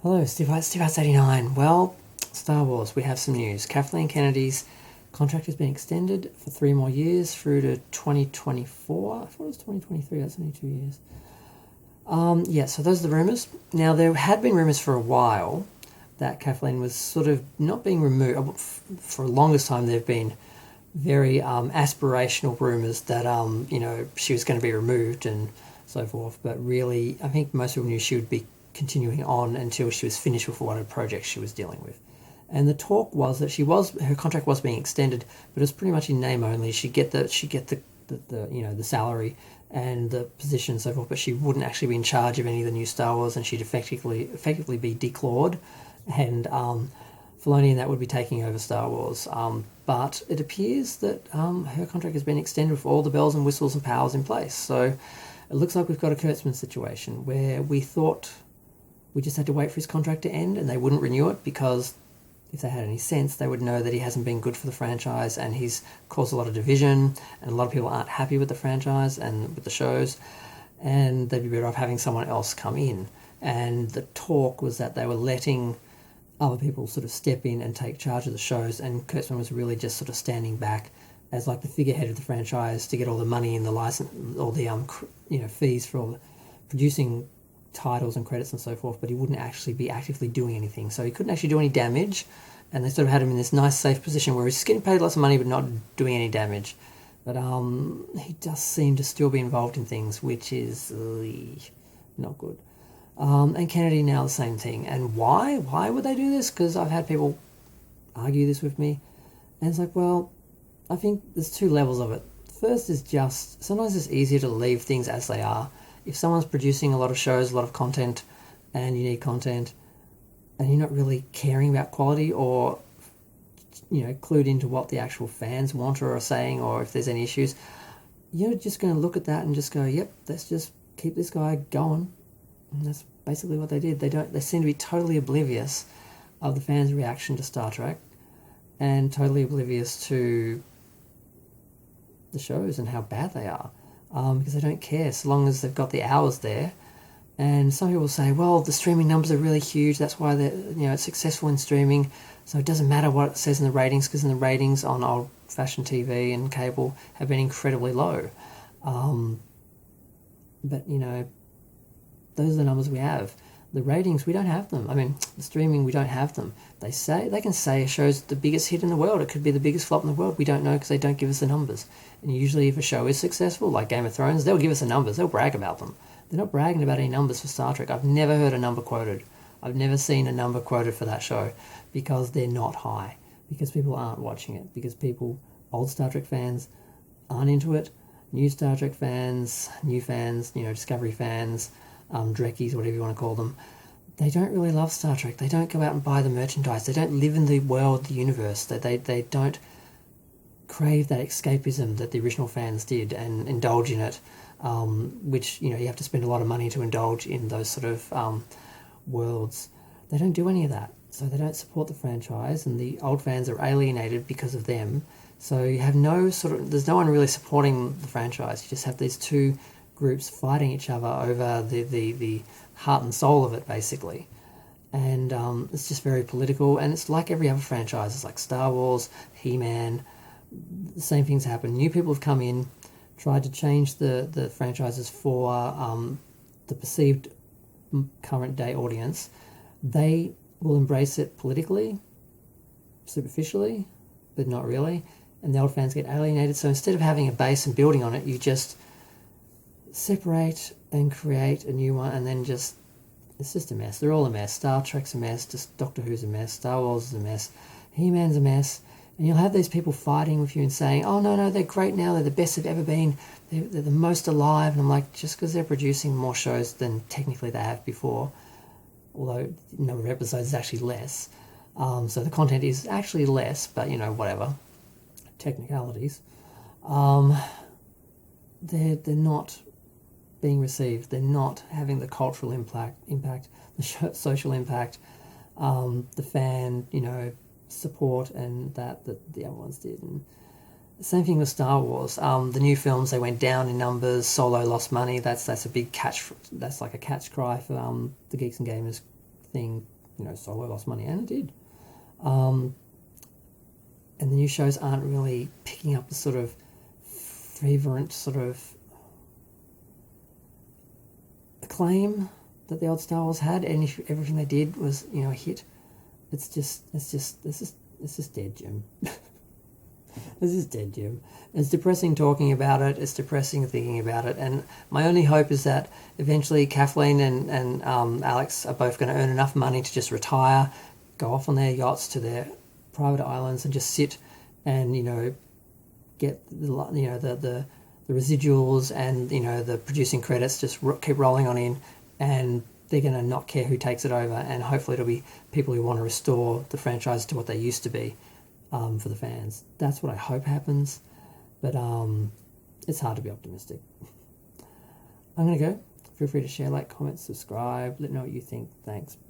Hello, Steve House 89. Well, Star Wars, we have some news. Kathleen Kennedy's contract has been extended for 3 more years through to 2024. I thought it was 2023, that's only 2 years. So those are the rumours. Now, there had been rumours for a while that Kathleen was sort of not being removed. For the longest time, there have been very aspirational rumours that, she was going to be removed and so forth. But really, I think most people knew she would be continuing on until she was finished with whatever project she was dealing with. And the talk was that her contract was being extended, but it was pretty much in name only. She'd get the salary and the position and so forth, but she wouldn't actually be in charge of any of the new Star Wars, and she'd effectively be declawed, and Filoni and that would be taking over Star Wars. But it appears that her contract has been extended with all the bells and whistles and powers in place. So it looks like we've got a Kurtzman situation where we thought we just had to wait for his contract to end and they wouldn't renew it, because if they had any sense, they would know that he hasn't been good for the franchise and he's caused a lot of division and a lot of people aren't happy with the franchise and with the shows, and they'd be better off having someone else come in. And the talk was that they were letting other people sort of step in and take charge of the shows, and Kurtzman was really just sort of standing back as like the figurehead of the franchise to get all the money and the license, all the fees for all the producing titles and credits and so forth, but he wouldn't actually be actively doing anything, so he couldn't actually do any damage, and they sort of had him in this nice safe position where he's getting paid lots of money but not doing any damage. But he does seem to still be involved in things, which is not good. And Kennedy now the same thing. And why would they do this? Because I've had people argue this with me, and it's like, well, I think there's two levels of it. First is just sometimes it's easier to leave things as they are. If someone's producing a lot of shows, a lot of content, and you need content, and you're not really caring about quality or, clued into what the actual fans want or are saying, or if there's any issues, you're just going to look at that and just go, yep, let's just keep this guy going. And that's basically what they did. They seem to be totally oblivious of the fans' reaction to Star Trek and totally oblivious to the shows and how bad they are. Because they don't care so long as they've got the hours there. And some people say, well, the streaming numbers are really huge, that's why it's successful in streaming, so it doesn't matter what it says in the ratings, because in the ratings on old-fashioned TV and cable have been incredibly low. But those are the numbers we have. The ratings, we don't have them. I mean, the streaming, we don't have them. They can say a show's the biggest hit in the world. It could be the biggest flop in the world. We don't know because they don't give us the numbers. And usually if a show is successful, like Game of Thrones, they'll give us the numbers. They'll brag about them. They're not bragging about any numbers for Star Trek. I've never heard a number quoted. I've never seen a number quoted for that show, because they're not high. Because people aren't watching it. Because old Star Trek fans aren't into it. New Star Trek fans, new fans, Discovery fans, Drekkies, whatever you want to call them, they don't really love Star Trek. They don't go out and buy the merchandise. They don't live in the world, the universe. They don't crave that escapism that the original fans did and indulge in it, which, you have to spend a lot of money to indulge in those sort of worlds. They don't do any of that. So they don't support the franchise, and the old fans are alienated because of them. So you have there's no one really supporting the franchise. You just have these two groups fighting each other over the heart and soul of it, basically. And it's just very political, and it's like every other franchise. It's like Star Wars, He-Man, the same things happen. New people have come in, tried to change the franchises for the perceived current day audience. They will embrace it politically, superficially, but not really, and the old fans get alienated. So instead of having a base and building on it, you just separate and create a new one, and then it's just a mess. They're all a mess. Star Trek's a mess, just Doctor Who's a mess, Star Wars is a mess, He-Man's a mess, and you'll have these people fighting with you and saying, oh no, they're great now, they're the best they've ever been, they're the most alive. And I'm like, just because they're producing more shows than technically they have before, although the number of episodes is actually less, so the content is actually less, but whatever, technicalities, they're not being received. They're not having the cultural impact, the social impact, the fan, support, and that the other ones did. And the same thing with Star Wars. The new films, they went down in numbers. Solo lost money. That's a big catch. That's like a catch cry for the Geeks and Gamers thing Solo lost money, and it did. And the new shows aren't really picking up the sort of fervent sort of acclaim that the old Star Wars had, and if everything they did was a hit. It's just dead, Jim. This is dead, Jim. It's depressing talking about it. It's depressing thinking about it. And my only hope is that eventually Kathleen and Alex are both going to earn enough money to just retire, go off on their yachts to their private islands, and just sit and get the residuals and the producing credits just keep rolling on in, and they're going to not care who takes it over, and hopefully it'll be people who want to restore the franchise to what they used to be. For the fans. That's what I hope happens, but it's hard to be optimistic. I'm going to go. Feel free to share, like, comment, subscribe, let me know what you think. Thanks. Bye.